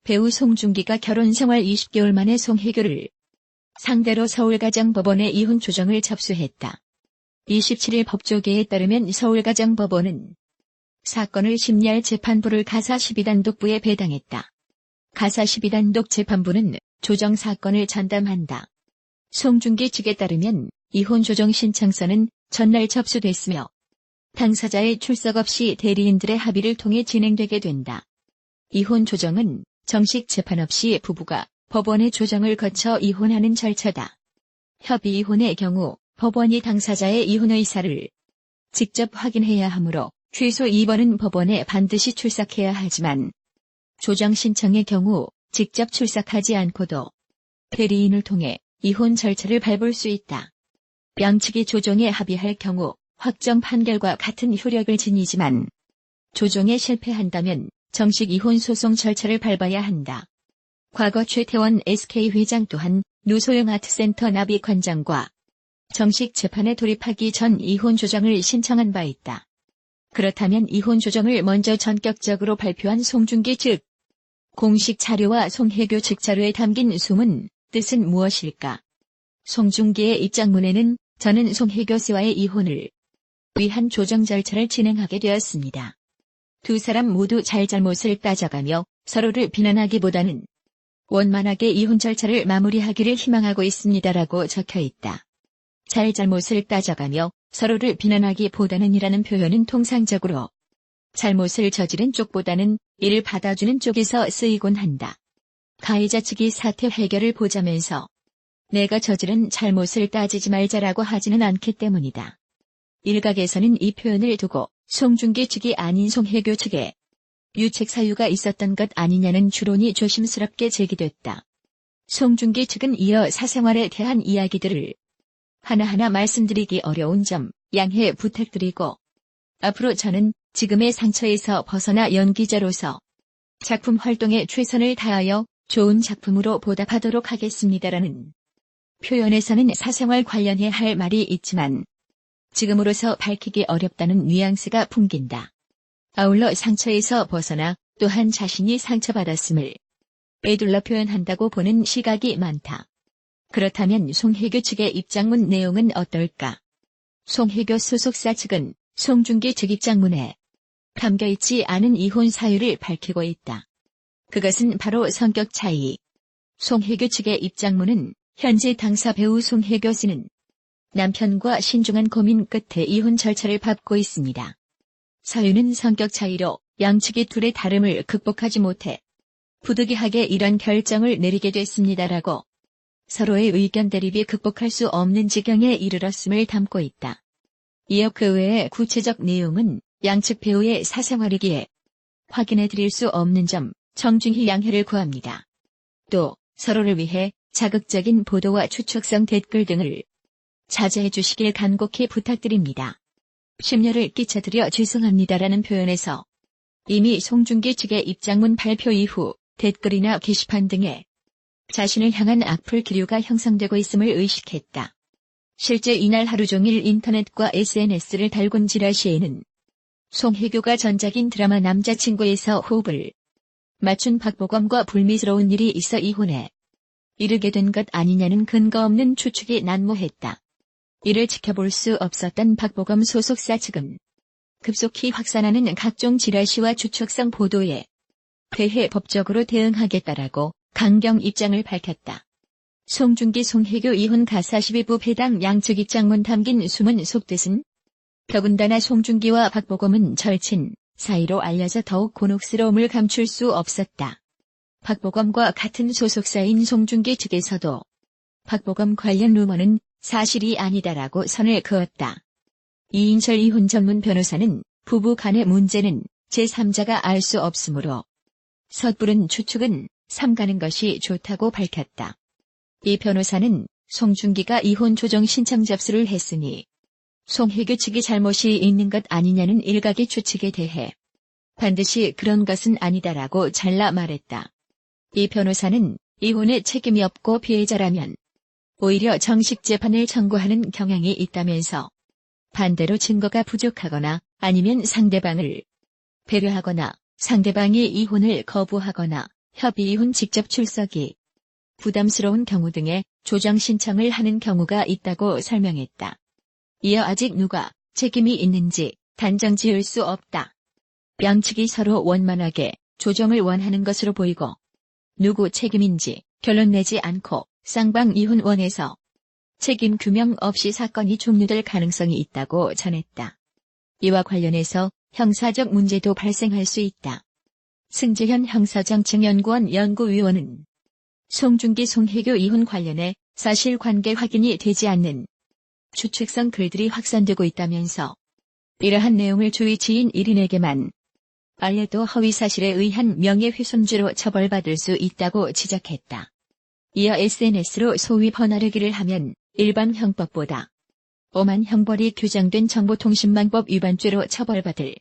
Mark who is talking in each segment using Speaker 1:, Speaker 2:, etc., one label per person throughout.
Speaker 1: 배우 송중기가 결혼생활 20개월 만에 송혜교를 상대로 서울가정법원에 이혼 조정을 접수했다. 27일 법조계에 따르면 서울가정법원은 사건을 심리할 재판부를 가사 12단독부에 배당했다. 가사 12단독 재판부는 조정 사건을 전담한다. 송중기 측에 따르면 이혼 조정 신청서는 전날 접수됐으며 당사자의 출석 없이 대리인들의 합의를 통해 진행되게 된다. 이혼 조정은 정식 재판 없이 부부가 법원의 조정을 거쳐 이혼하는 절차다. 협의 이혼의 경우 법원이 당사자의 이혼 의사를 직접 확인해야 하므로 최소 2번은 법원에 반드시 출석해야 하지만 조정 신청의 경우 직접 출석하지 않고도 대리인을 통해 이혼 절차를 밟을 수 있다. 양측이 조정에 합의할 경우 확정 판결과 같은 효력을 지니지만 조정에 실패한다면 정식 이혼 소송 절차를 밟아야 한다. 과거 최태원 SK 회장 또한 노소영 아트센터 나비 관장과 정식 재판에 돌입하기 전 이혼 조정을 신청한 바 있다. 그렇다면 이혼 조정을 먼저 전격적으로 발표한 송중기 측 공식 자료와 송혜교 측 자료에 담긴 숨은 뜻은 무엇일까? 송중기의 입장문에는 저는 송혜교 씨와의 이혼을 위한 조정 절차를 진행하게 되었습니다. 두 사람 모두 잘잘못을 따져가며 서로를 비난하기보다는 원만하게 이혼 절차를 마무리하기를 희망하고 있습니다라고 적혀있다. 잘잘못을 따져가며 서로를 비난하기보다는 이라는 표현은 통상적으로 잘못을 저지른 쪽보다는 이를 받아주는 쪽에서 쓰이곤 한다. 가해자 측이 사태 해결을 보자면서 내가 저지른 잘못을 따지지 말자라고 하지는 않기 때문이다. 일각에서는 이 표현을 두고 송중기 측이 아닌 송혜교 측에 유책 사유가 있었던 것 아니냐는 추론이 조심스럽게 제기됐다. 송중기 측은 이어 사생활에 대한 이야기들을 하나하나 말씀드리기 어려운 점 양해 부탁드리고 앞으로 저는 지금의 상처에서 벗어나 연기자로서 작품 활동에 최선을 다하여 좋은 작품으로 보답하도록 하겠습니다라는 표현에서는 사생활 관련해 할 말이 있지만 지금으로서 밝히기 어렵다는 뉘앙스가 풍긴다. 아울러 상처에서 벗어나 또한 자신이 상처받았음을 에둘러 표현한다고 보는 시각이 많다. 그렇다면 송혜교 측의 입장문 내용은 어떨까? 송혜교 소속사 측은 송중기 측 입장문에 담겨있지 않은 이혼 사유를 밝히고 있다. 그것은 바로 성격 차이. 송혜교 측의 입장문은 현재 당사 배우 송혜교 씨는 남편과 신중한 고민 끝에 이혼 절차를 밟고 있습니다. 사유는 성격 차이로 양측이 둘의 다름을 극복하지 못해 부득이하게 이런 결정을 내리게 됐습니다라고 서로의 의견 대립이 극복할 수 없는 지경에 이르렀음을 담고 있다. 이어 그 외의 구체적 내용은 양측 배우의 사생활이기에 확인해 드릴 수 없는 점 정중히 양해를 구합니다. 또 서로를 위해 자극적인 보도와 추측성 댓글 등을 자제해 주시길 간곡히 부탁드립니다. 심려를 끼쳐드려 죄송합니다라는 표현에서 이미 송중기 측의 입장문 발표 이후 댓글이나 게시판 등에 자신을 향한 악플 기류가 형성되고 있음을 의식했다. 실제 이날 하루 종일 인터넷과 SNS를 달군 지라시에는 송혜교가 전작인 드라마 남자친구에서 호흡을 맞춘 박보검과 불미스러운 일이 있어 이혼에 이르게 된 것 아니냐는 근거 없는 추측이 난무했다. 이를 지켜볼 수 없었던 박보검 소속사 측은 급속히 확산하는 각종 지라시와 추측성 보도에 대해 법적으로 대응하겠다라고 강경 입장을 밝혔다. 송중기 송혜교 이혼 가사 12부 배당 양측 입장문 담긴 숨은 속뜻은 더군다나 송중기와 박보검은 절친 사이로 알려져 더욱 곤혹스러움을 감출 수 없었다. 박보검과 같은 소속사인 송중기 측에서도 박보검 관련 루머는 사실이 아니다라고 선을 그었다. 이인철 이혼 전문 변호사는 부부 간의 문제는 제3자가 알 수 없으므로 섣부른 추측은 삼가는 것이 좋다고 밝혔다. 이 변호사는 송중기가 이혼 조정 신청 접수를 했으니 송혜교 측이 잘못이 있는 것 아니냐는 일각의 추측에 대해 반드시 그런 것은 아니다라고 잘라 말했다. 이 변호사는 이혼에 책임이 없고 피해자라면 오히려 정식 재판을 청구하는 경향이 있다면서 반대로 증거가 부족하거나 아니면 상대방을 배려하거나 상대방이 이혼을 거부하거나 협의 이혼 직접 출석이 부담스러운 경우 등의 조정 신청을 하는 경우가 있다고 설명했다. 이어 아직 누가 책임이 있는지 단정 지을 수 없다. 양측이 서로 원만하게 조정을 원하는 것으로 보이고 누구 책임인지 결론 내지 않고 쌍방 이혼원에서 책임 규명 없이 사건이 종료될 가능성이 있다고 전했다. 이와 관련해서 형사적 문제도 발생할 수 있다. 승재현 형사정책연구원 연구위원은 송중기 송혜교 이혼 관련해 사실관계 확인이 되지 않는 추측성 글들이 확산되고 있다면서 이러한 내용을 주의 지인 1인에게만 알려도 허위사실에 의한 명예훼손죄로 처벌받을 수 있다고 지적했다. 이어 SNS로 소위 퍼나르기를 하면 일반 형법보다 엄한 형벌이 규정된 정보통신망법 위반죄로 처벌받을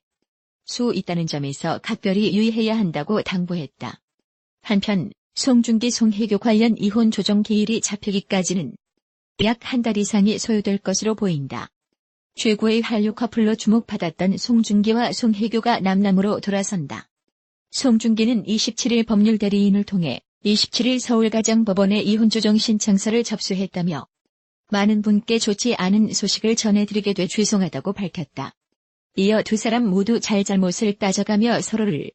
Speaker 1: 수 있다는 점에서 각별히 유의해야 한다고 당부했다. 한편 송중기 송혜교 관련 이혼 조정 기일이 잡히기까지는 약 한 달 이상이 소요될 것으로 보인다. 최고의 한류 커플로 주목받았던 송중기와 송혜교가 남남으로 돌아선다. 송중기는 27일 법률 대리인을 통해 27일 서울가정법원에 이혼 조정 신청서를 접수했다며 많은 분께 좋지 않은 소식을 전해드리게 돼 죄송하다고 밝혔다. 이어 두 사람 모두 잘잘못을 따져가며 서로를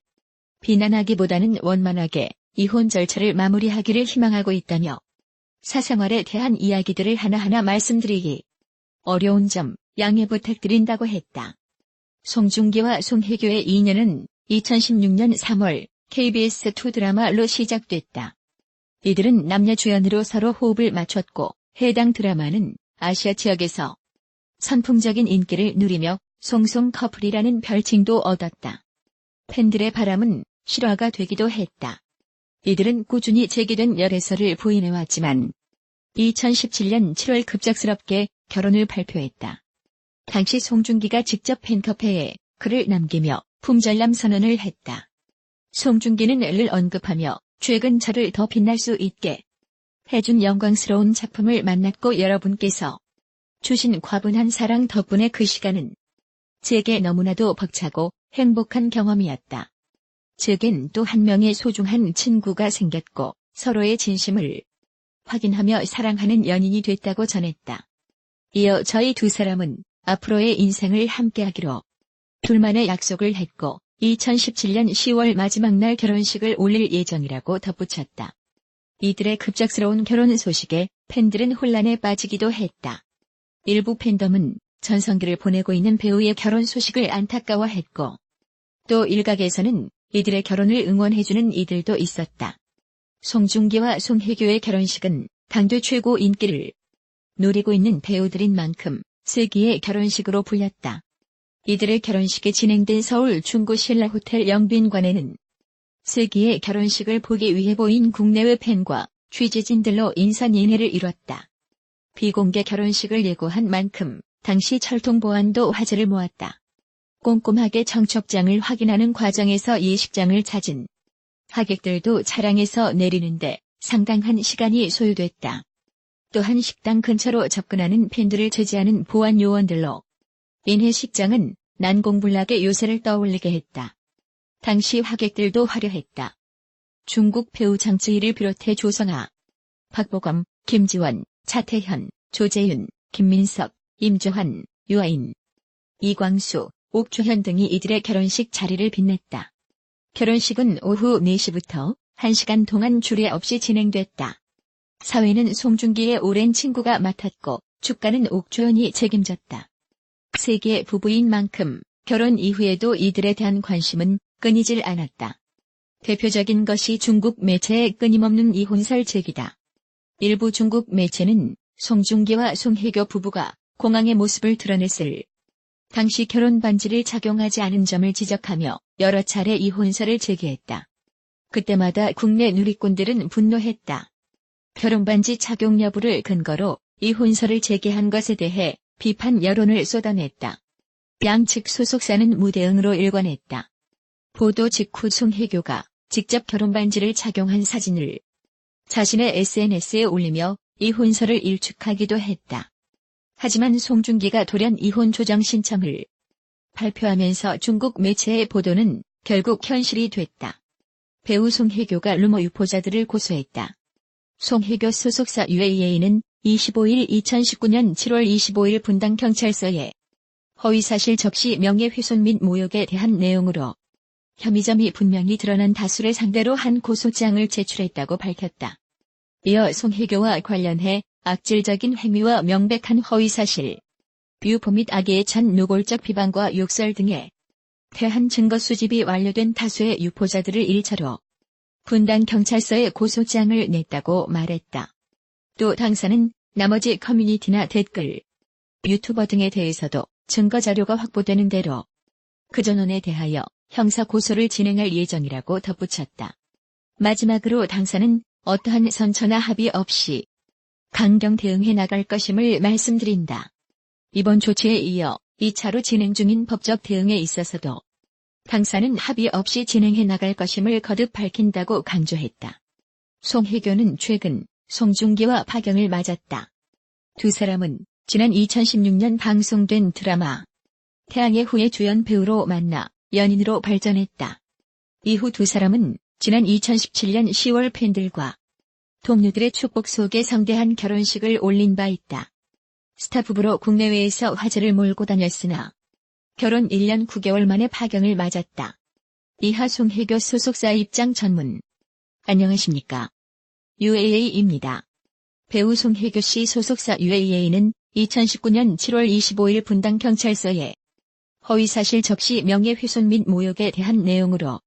Speaker 1: 비난하기보다는 원만하게 이혼 절차를 마무리하기를 희망하고 있다며 사생활에 대한 이야기들을 하나하나 말씀드리기 어려운 점 양해 부탁드린다고 했다. 송중기와 송혜교의 인연은 2016년 3월 KBS2 드라마로 시작됐다. 이들은 남녀 주연으로 서로 호흡을 맞췄고 해당 드라마는 아시아 지역에서 선풍적인 인기를 누리며 송송 커플이라는 별칭도 얻었다. 팬들의 바람은 실화가 되기도 했다. 이들은 꾸준히 제기된 열애설을 부인해왔지만 2017년 7월 급작스럽게 결혼을 발표했다. 당시 송중기가 직접 팬카페에 글을 남기며 품절남 선언을 했다. 송중기는 를 언급하며 최근 저를 더 빛날 수 있게 해준 영광스러운 작품을 만났고 여러분께서 주신 과분한 사랑 덕분에 그 시간은 제게 너무나도 벅차고 행복한 경험이었다. 제겐 또 한 명의 소중한 친구가 생겼고 서로의 진심을 확인하며 사랑하는 연인이 됐다고 전했다. 이어 저희 두 사람은 앞으로의 인생을 함께하기로 둘만의 약속을 했고 2017년 10월 마지막 날 결혼식을 올릴 예정이라고 덧붙였다. 이들의 급작스러운 결혼 소식에 팬들은 혼란에 빠지기도 했다. 일부 팬덤은 전성기를 보내고 있는 배우의 결혼 소식을 안타까워했고 또 일각에서는 이들의 결혼을 응원해주는 이들도 있었다. 송중기와 송혜교의 결혼식은 당대 최고 인기를 누리고 있는 배우들인 만큼 세기의 결혼식으로 불렸다. 이들의 결혼식이 진행된 서울 중구 신라호텔 영빈관에는 세기의 결혼식을 보기 위해 모인 국내외 팬과 취재진들로 인산인해를 이뤘다. 비공개 결혼식을 예고한 만큼 당시 철통보안도 화제를 모았다. 꼼꼼하게 청첩장을 확인하는 과정에서 예식장을 찾은 하객들도 차량에서 내리는데 상당한 시간이 소요됐다. 또한 식당 근처로 접근하는 팬들을 제지하는 보안 요원들로 인해 식장은 난공불락의 요새를 떠올리게 했다. 당시 하객들도 화려했다. 중국 배우 장쯔이를 비롯해 조성아, 박보검, 김지원, 차태현, 조재윤, 김민석, 임조환, 유아인, 이광수, 옥주현 등이 이들의 결혼식 자리를 빛냈다. 결혼식은 오후 4시부터 1시간 동안 주례 없이 진행됐다. 사회는 송중기의 오랜 친구가 맡았고 축가는 옥주현이 책임졌다. 세계 부부인 만큼 결혼 이후에도 이들에 대한 관심은 끊이질 않았다. 대표적인 것이 중국 매체의 끊임없는 이혼설 제기다. 일부 중국 매체는 송중기와 송혜교 부부가 공항의 모습을 드러냈을 당시 결혼 반지를 착용하지 않은 점을 지적하며 여러 차례 이혼설을 제기했다. 그때마다 국내 누리꾼들은 분노했다. 결혼 반지 착용 여부를 근거로 이혼설을 제기한 것에 대해 비판 여론을 쏟아냈다. 양측 소속사는 무대응으로 일관했다. 보도 직후 송혜교가 직접 결혼 반지를 착용한 사진을 자신의 SNS에 올리며 이혼설을 일축하기도 했다. 하지만 송중기가 돌연 이혼 조정 신청을 발표하면서 중국 매체의 보도는 결국 현실이 됐다. 배우 송혜교가 루머 유포자들을 고소했다. 송혜교 소속사 UAA는 25일 2019년 7월 25일 분당경찰서에 허위사실 적시 명예훼손 및 모욕에 대한 내용으로 혐의점이 분명히 드러난 다수를 상대로 한 고소장을 제출했다고 밝혔다. 이어 송혜교와 관련해 악질적인 행위와 명백한 허위사실, 유포 및 악의에 찬 노골적 비방과 욕설 등에 대한 증거 수집이 완료된 다수의 유포자들을 1차로 분당경찰서에 고소장을 냈다고 말했다. 또 당사는 나머지 커뮤니티나 댓글, 유튜버 등에 대해서도 증거자료가 확보되는 대로 그 전원에 대하여 형사고소를 진행할 예정이라고 덧붙였다. 마지막으로 당사는 어떠한 선처나 합의 없이 강경 대응해 나갈 것임을 말씀드린다. 이번 조치에 이어 2차로 진행 중인 법적 대응에 있어서도 당사는 합의 없이 진행해 나갈 것임을 거듭 밝힌다고 강조했다. 송혜교는 최근 송중기와 파경을 맞았다. 두 사람은 지난 2016년 방송된 드라마 태양의 후예 주연 배우로 만나 연인으로 발전했다. 이후 두 사람은 지난 2017년 10월 팬들과 동료들의 축복 속에 성대한 결혼식을 올린 바 있다. 스타 부부로 국내외에서 화제를 몰고 다녔으나 결혼 1년 9개월 만에 파경을 맞았다. 이하 송혜교 소속사 입장 전문. 안녕하십니까. UAA입니다. 배우 송혜교 씨 소속사 UAA는 2019년 7월 25일 분당경찰서에 허위사실 적시 명예훼손 및 모욕에 대한 내용으로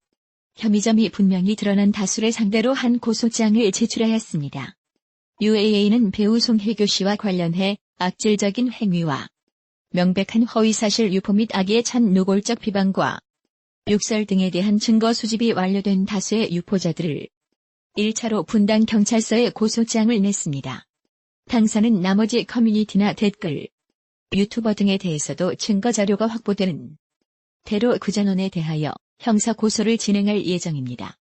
Speaker 1: 혐의점이 분명히 드러난 다수를 상대로 한 고소장을 제출하였습니다. UAA는 배우 송혜교 씨와 관련해 악질적인 행위와 명백한 허위사실 유포 및 악의에 찬 노골적 비방과 욕설 등에 대한 증거 수집이 완료된 다수의 유포자들을 1차로 분당경찰서에 고소장을 냈습니다. 당사는 나머지 커뮤니티나 댓글, 유튜버 등에 대해서도 증거자료가 확보되는 대로 그 전원에 대하여 형사고소를 진행할 예정입니다.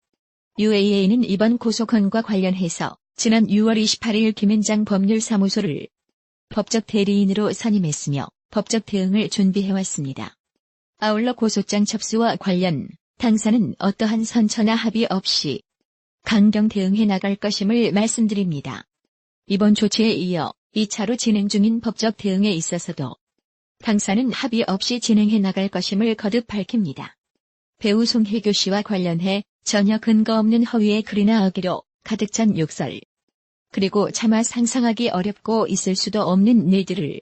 Speaker 1: UAA는 이번 고소건과 관련해서 지난 6월 28일 김앤장 법률사무소를 법적 대리인으로 선임했으며 법적 대응을 준비해왔습니다. 아울러 고소장 접수와 관련 당사는 어떠한 선처나 합의 없이 강경 대응해 나갈 것임을 말씀드립니다. 이번 조치에 이어 2차로 진행 중인 법적 대응에 있어서도 당사는 합의 없이 진행해 나갈 것임을 거듭 밝힙니다. 배우 송혜교 씨와 관련해 전혀 근거 없는 허위의 글이나 악의로 가득 찬 욕설, 그리고 차마 상상하기 어렵고 있을 수도 없는 일들을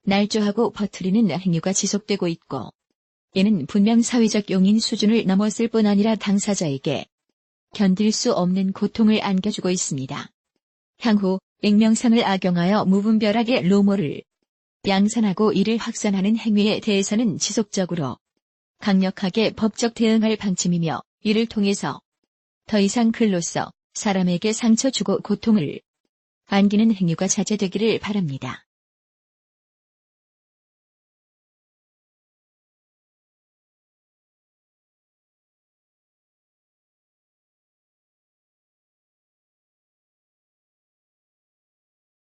Speaker 1: 날조하고 퍼뜨리는 행위가 지속되고 있고, 이는 분명 사회적 용인 수준을 넘었을 뿐 아니라 당사자에게 견딜 수 없는 고통을 안겨주고 있습니다. 향후 익명성을 악용하여 무분별하게 루머를 양산하고 이를 확산하는 행위에 대해서는 지속적으로 강력하게 법적 대응할 방침이며, 이를 통해서 더 이상 글로써 사람에게 상처 주고 고통을 안기는 행위가 자제되기를 바랍니다.